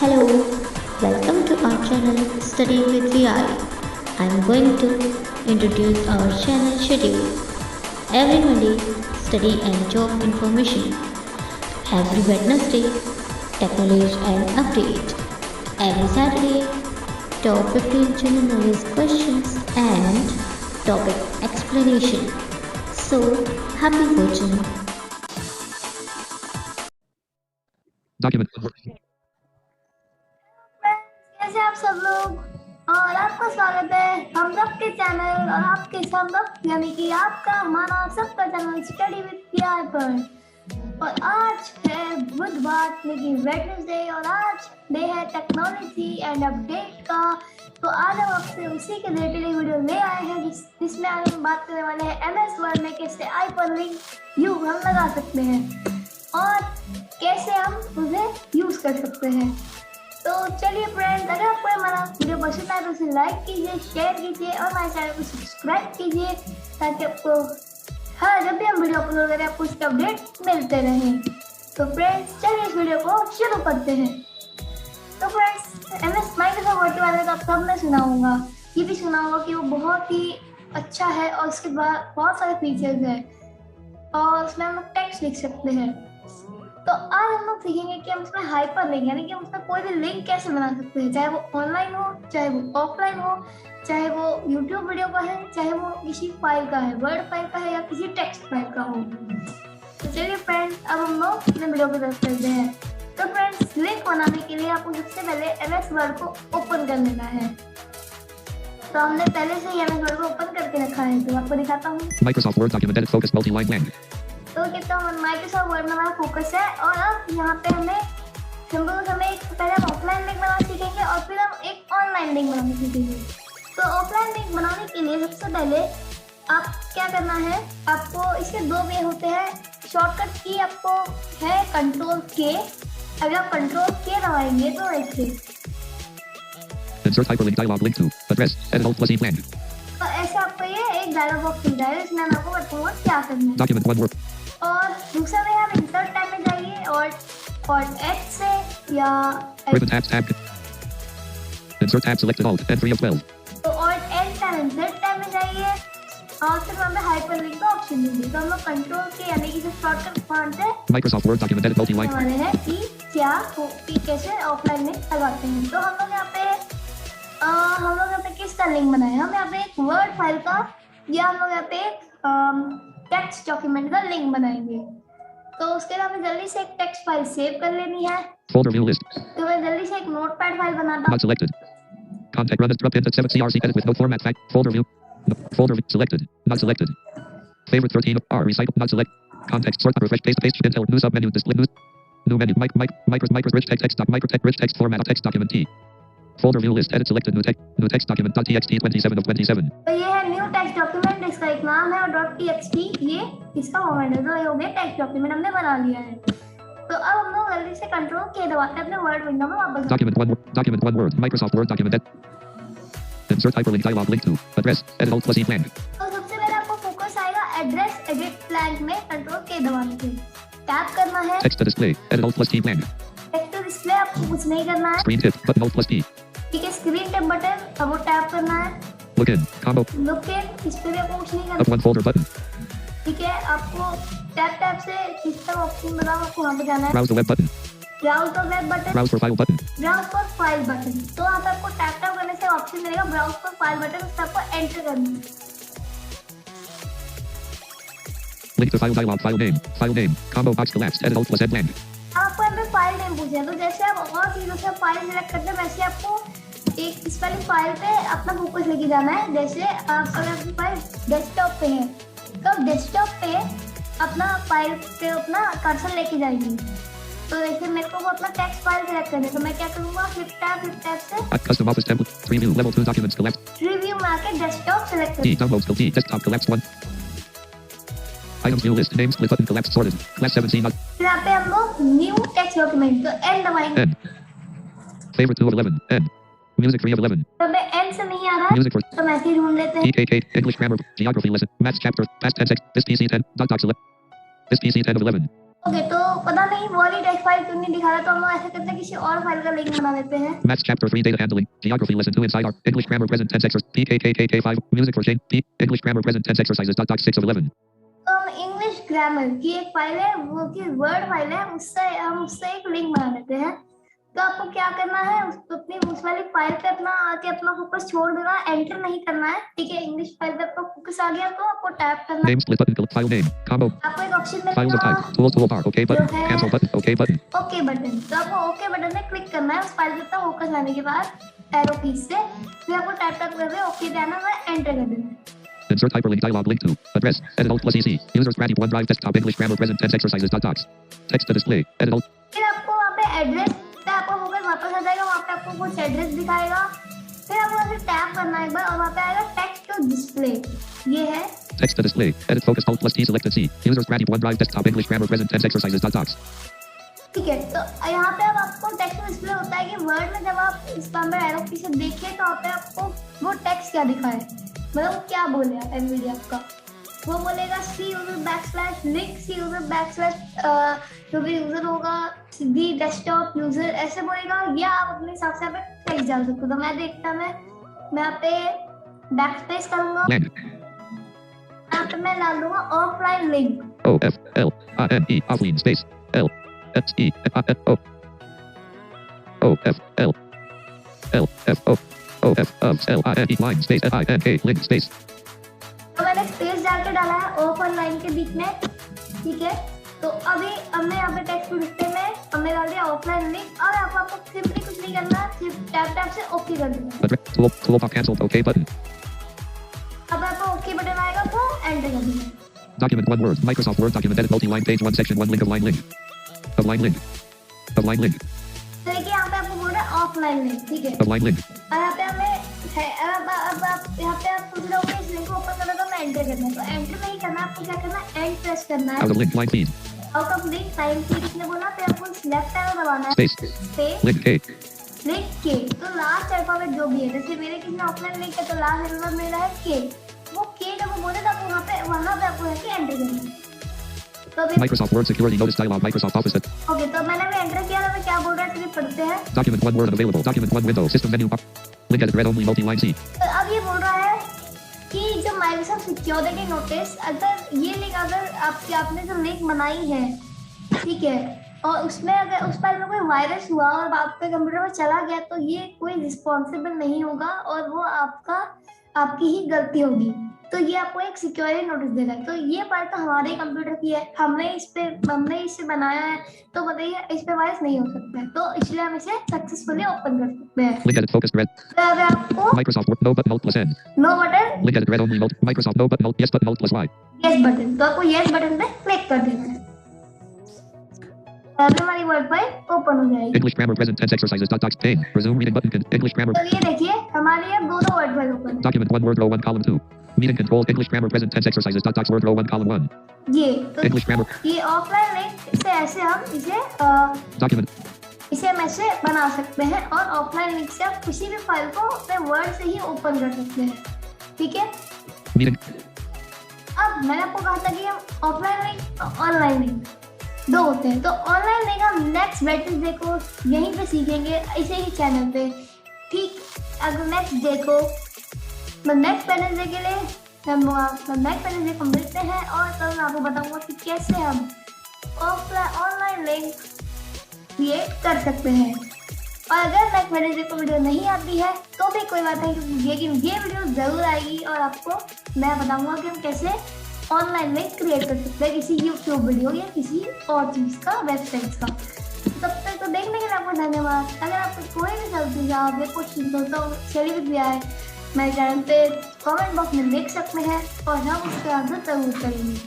Hello, welcome to our channel Study with VI. I'm going to introduce our channel schedule. Every Monday, study and job information. Every Wednesday, technology and update. Every Saturday, top 15 general knowledge questions and topic explanation. So, happy watching. Document. कैसे आप सब लोग और आपका स्वागत है हम सब के चैनल और आपके सब यानी कि आपका हमारा सबका चैनल स्टडी विद पीआई पर। और आज है बुधवार लेकिन वेडनेसडे और आज डे है टेक्नोलॉजी एंड अपडेट का। तो आज हम आपसे उसी के रिलेटेड एक वीडियो ले आए हैं जिसमें आज हम बात करने वाले हैं एमएस वर्ड में कैसे हाइपरलिंक यूज हम लगा सकते हैं और कैसे हम उसे यूज कर सकते हैं। तो चलिए फ्रेंड्स, अगर आपको हमारा वीडियो पसंद आए तो उसे लाइक कीजिए, शेयर कीजिए और हमारे चैनल को सब्सक्राइब कीजिए ताकि आपको जब भी हम वीडियो अपलोड करें आपको उसके अपडेट मिलते रहें। तो फ्रेंड्स चलिए इस वीडियो को शुरू करते हैं। तो फ्रेंड्स एमएस माइक्रोसॉफ्ट वर्ड के बारे में तो आप सब ने सुना होगा, ये भी सुना होगा कि वो बहुत ही अच्छा है और उसके बाद बहुत सारे फीचर्स हैं और उसमें हम लोग टेक्स्ट लिख सकते हैं। तो आज हम लोग सीखेंगे कि हम उसमें हाइपर लिंक यानी कि हम उसमें कोई भी लिंक कैसे बना सकते हैं, चाहे वो ऑनलाइन हो, चाहे वो ऑफलाइन हो, चाहे वो यूट्यूब वीडियो का है, चाहे वो किसी फाइल का है, वर्ड फाइल का है या किसी टेक्स्ट फाइल का हो। तो चलिए फ्रेंड्स अब हम लोग अपने वीडियो की तरफ चलते हैं। तो फ्रेंड्स लिंक बनाने के लिए आपको सबसे पहले एमएस वर्ड को ओपन कर लेना है। तो हमने पहले से ही एमएस वर्ड को ओपन करके रखा है, तो आपको दिखाता हूँ। Microsoft Word document edit focus multi-line blank. तो कितना माइक्रोसॉफ्ट वर्ड में हमारा फोकस है और अब यहाँ पे हमें एक पहले हम ऑफलाइन लिंक बनाना सीखेंगे और फिर हम एक ऑनलाइन लिंक बनाना सीखेंगे। तो ऑफलाइन लिंक बनाने के लिए सबसे पहले आप क्या करना है, आपको इसके दो वे होते हैं। शॉर्टकट की आपको है कंट्रोल के, अगर आप कंट्रोल के दबाएंगे तो देखिए Insert hyperlink dialog link to address edit alt plus e blank. तो ऐसे आपको ये एक डायलॉग बॉक्स मिल जाएगा इसमें मैं आपको बताऊंगा क्या करना है। Document one word. और दूसरा वे आप इंसर्ट टैब में जाइए और एच से या Ribbon tabs tab. Insert tab selected alt and 3 of 12. तो alt L tab insert tab में जाइए और फिर वहाँ पे हाइपरलिंक का ऑप्शन दीजिए। तो हम लोग कंट्रोल के यानी कि शॉर्टकट कमांड से Microsoft Word document edit multi-line. वाले हैं कि क्या कि कैसे ऑफलाइन लिंक लगाते हैं। तो हम लोग यहाँ पे किसका लिंक बनाए, हम यहाँ पे एक वर्ड फाइल का या हम लोग यहाँ पे एक टेक्स्ट डॉक्यूमेंट का लिंक बनाएंगे। तो उसके लिए हमें जल्दी से एक टेक्स्ट फाइल सेव कर लेनी है। Folder view list. तो मैं जल्दी से एक नोटपैड फाइल बनाता हूँ। Not selected. Contact run as drop into 7 CRC edit with no format fact. Folder view. No, folder view selected. Not selected. Favorite 13 R recycle. Not select. Context sort refresh paste Intel new submenu display news. New menu micro rich text doc micro text rich text format text document T. Folder view list edit selected new text document .txt 27 of 27. तो ये है new text document, इसका एक नाम है और .txt ये इसका फॉर्मेट है। तो ये हो गया टेक्स्ट डॉक्यूमेंट हमने बना लिया है। तो अब हम लोग जल्दी से कंट्रोल के दबाते हैं अपने वर्ड विंडो में वापस। Document one word Microsoft Word document insert hyperlink dialog link to address edit alt plus e blank. तो सबसे पहले आपको फोकस आएगा एड्रेस एडिट ब्लैंक में कंट्रोल के दबाने से टैप करना है। Text to display edit alt plus e blank. Text to display आपको कुछ नहीं करना है। Screen tip button alt plus P. ठीक है, स्क्रीन टैप बटन अब वो टैप करना है। Look in combo look in, इस पे भी आपको कुछ नहीं up करना। one folder button. ठीक है, आपको टैप से जिस तरह ऑप्शन बना आपको वहाँ पे जाना है। Browse the web button. Browse the web button, Browse for file button. Browse for file button. तो यहाँ पे आपको टैप करने से ऑप्शन मिलेगा ब्राउज फॉर फाइल बटन, उस पर आपको एंटर करना है। Link to file dialog file name combo box collapsed edit alt plus ed blank. आपको यहाँ पे फाइल नेम पूछे, तो जैसे आप और चीजों से फाइल सिलेक्ट करते हैं वैसे आपको एक इस वाली फाइल पे अपना फोकस लेके जाना है। जैसे आप अगर आपकी फाइल डेस्कटॉप पे है तो डेस्कटॉप पे अपना फाइल पे अपना कर्सर लेके जाएंगे। तो देखिए मेरे को वो अपना टेक्स्ट फाइल सिलेक्ट करना है, तो मैं क्या करूँगा फ्लिप टैब से Custom office template preview level 2 documents collapsed. Review में आके डेस्कटॉप सिलेक्ट D करूँगा। downloads T desktop collapsed 1. Items view list name split button collapsed sorted class 17 not फिर यहाँ पे हम लोग न्यू टेक्स्ट डॉक्यूमेंट तो एन दबाएंगे। N. Favorite 2 of 11 N. Music 3 of 11. तो मैं एन से नहीं आ रहा है Music for तो मैं ऐसे ही ढूंढ लेते हैं। EKK English grammar geography lesson maths chapter past tense this PC 10 doc select this PC 10 of 11. Okay, तो पता नहीं वो वाली टेक्स्ट फाइल क्यों नहीं दिखा रहा, तो हम लोग ऐसा करते हैं किसी और फाइल का लिंक बना देते हैं। Maths Chapter 3 Data Handling. Geography Lesson 2 inside our English Grammar Present Tense Exercise. PKKKK5. Music for Shane. P. English Grammar Present Tense Exercises. Doc 6 of 11. तो हम इंग्लिश ग्रामर की एक फाइल है, वो की वर्ड फाइल है, उससे एक लिंक बना देते हैं। तो आपको क्या करना है, उस वाली फाइल पे अपना फोकस छोड़ देना, एंटर नहीं करना है, ठीक है। इंग्लिश फाइल पे आपका फोकस आ गया तो आपको टैप करना है। Name split button. File name. Combo. आपको एक ऑप्शन Files of मिलेगा type. Toolbar. OK button. Cancel button. OK button. Okay button. तो आपको ओके बटन पे क्लिक करना है। उस फाइल पे तक फोकस आने के बाद एरो की से फिर आपको टैप करके ओके देना है, एंटर कर देना है। Insert hyperlink dialog link to address. Edit Alt plus EC. Users Scratty OneDrive desktop English Grammar Present Tense Exercises. Docs. Text to display. Edit Alt. फिर आपको वहाँ पे एड्रेस पे आपको फोकस वापस आ जाएगा, वहाँ पे आपको कुछ एड्रेस दिखाएगा। फिर आपको वहाँ से टैप करना है एक बार और वहाँ पे आएगा टेक्स्ट टू डिस्प्ले। ये है Text to display. Edit focus Alt plus T selected C. Users Scratty OneDrive desktop English Grammar Present Tense Exercises. Docs. ठीक है। तो यहाँ पे अब आपको टेक्स्ट डिस्प्ले होता है कि वर्ड में जब आप इस पर एरो की से देखें तो वहाँ पे आपको वो टेक्स्ट क्या दिखाए, मतलब वो क्या बोले एनवीडिया आपका, वो बोलेगा सी यूजर बैकस्लैश लिंक, सी यूजर बैकस्लैश जो भी यूजर होगा दी डेस्कटॉप यूजर ऐसे बोलेगा, या आप अपने हिसाब से यहाँ पे टेक्स्ट डाल सकते हो। तो मैं देखता मैं यहाँ पे बैकस्पेस करूंगा, यहाँ पे मैं डाल दूंगा offline link. OFLINE offline space LSE OFL LFO OFLINE line space LINK link space। तो मैंने स्पेस डाल के डाला है ऑफलाइन के बीच में, ठीक है। तो अभी हमने यहाँ पे टेक्स्ट डिस्प्ले में हमने डाल दिया ऑफलाइन लिंक। और आपको सिंपली कुछ नहीं करना, सिर्फ टैप से ओके कर देना। Toolbar cancelled OK button. अब आपको ओके बटन आएगा तो एंटर कर देना। Document one word. Microsoft Word document edit multi-line page one section one link of line link. Of line link. Of line link. तो देखिए यहाँ पे आपको बोल रहा है ऑफलाइन लिंक, ठीक है। Of line link. और यहाँ पे हमें अब आप यहाँ पे आप सोच रहे होंगे इस लिंक को ओपन करना तो मैं एंटर करना है, तो एंटर नहीं करना, आपको क्या करना है एंड प्रेस करना है। Out of link line feed. Out of link time की किसने बोला, फिर आपको लेफ्ट एरो दबाना है, Space. Space Link K. Link के। तो लास्ट अल्फाबेट जो भी है, जैसे मेरे किसने ऑफलाइन लिंक है तो लास्ट अल्फाबेट मेरा है के। वो के जब वो बोले तो आपको वहाँ पे आपको है एंटर करना है। तो अभी Microsoft Word security notice dialog Microsoft Office. Okay, तो मैंने भी एंटर किया, तो क्या बोल रहा है चलिए पढ़ते हैं। Document one word available. Document one window. System menu. Link edit read only multi-line C. तो अब ये बोल रहा है कि जो माइक्रोसॉफ्ट सिक्योरिटी नोटिस, अगर ये लिंक अगर आपने जो लिंक बनाई है, ठीक है, और उसमें अगर उस पर कोई वायरस हुआ और आपके कंप्यूटर में चला गया तो ये कोई रिस्पॉन्सिबल नहीं होगा और वो आपकी ही गलती होगी। तो ये आपको एक सिक्योरिटी नोटिस दे रहा है। तो ये फाइल तो हमारे कंप्यूटर की है, हमने इसे बनाया है, तो बताइए इस पे वायरस नहीं हो सकता है, तो इसलिए हम इसे सक्सेसफुली ओपन कर सकते हैं। Link edit focus red. तो अब आपको Microsoft Word no button Alt plus N. No button Link edit read only Microsoft no button Alt yes button Alt plus Y. Yes button, तो आपको यस बटन पे click कर देना है। अभी हमारी वर्ड फाइल ओपन हो जाएगी। English Grammar Present Tense Exercises. Docs pane. Resume reading button. English Grammar. तो ये देखिए हमारी अब दो वर्ड फाइल ओपन है। Document one word row one column 2. Meeting control English Grammar Present Tense Exercises. Docs word row one column 1. ये तो English Grammar. ये ऑफलाइन लिंक से ऐसे हम Document. इसे हम ऐसे बना सकते हैं, और ऑफलाइन लिंक से आप किसी भी फाइल को अपने वर्ड से ही ओपन कर सकते हैं, ठीक है। Meeting. अब मैंने आपको कहा था कि हम ऑफलाइन लिंक और ऑनलाइन लिंक दो होते हैं। तो ऑनलाइन लिंक हम नेक्स्ट वेडनेसडे को यहीं पे सीखेंगे, इसे ही चैनल पे, ठीक। अगर नेक्स्ट डे को नेक्स्ट वेडनेसडे के लिए हम नेक्स्ट वेडनेसडे को मिलते हैं, और तब मैं आपको बताऊंगा कि कैसे हम ऑनलाइन लिंक क्रिएट कर सकते हैं। और अगर नेक्स्ट वेडनेसडे को वीडियो नहीं आती है तो भी कोई बात नहीं, क्योंकि ये वीडियो जरूर आएगी और आपको मैं बताऊंगा कि हम कैसे ऑनलाइन लिंक क्रिएट कर सकते हैं किसी यूट्यूब वीडियो या किसी और चीज़ का, वेबसाइट का। तब तक तो देखने के लिए आपको धन्यवाद। अगर आपको कोई भी सवाल सुझाव या क्वेश्चन तो शेयर भी है मेरे चैनल पे कमेंट बॉक्स में लिख सकते हैं और हम उसका आंसर जरूर करेंगे।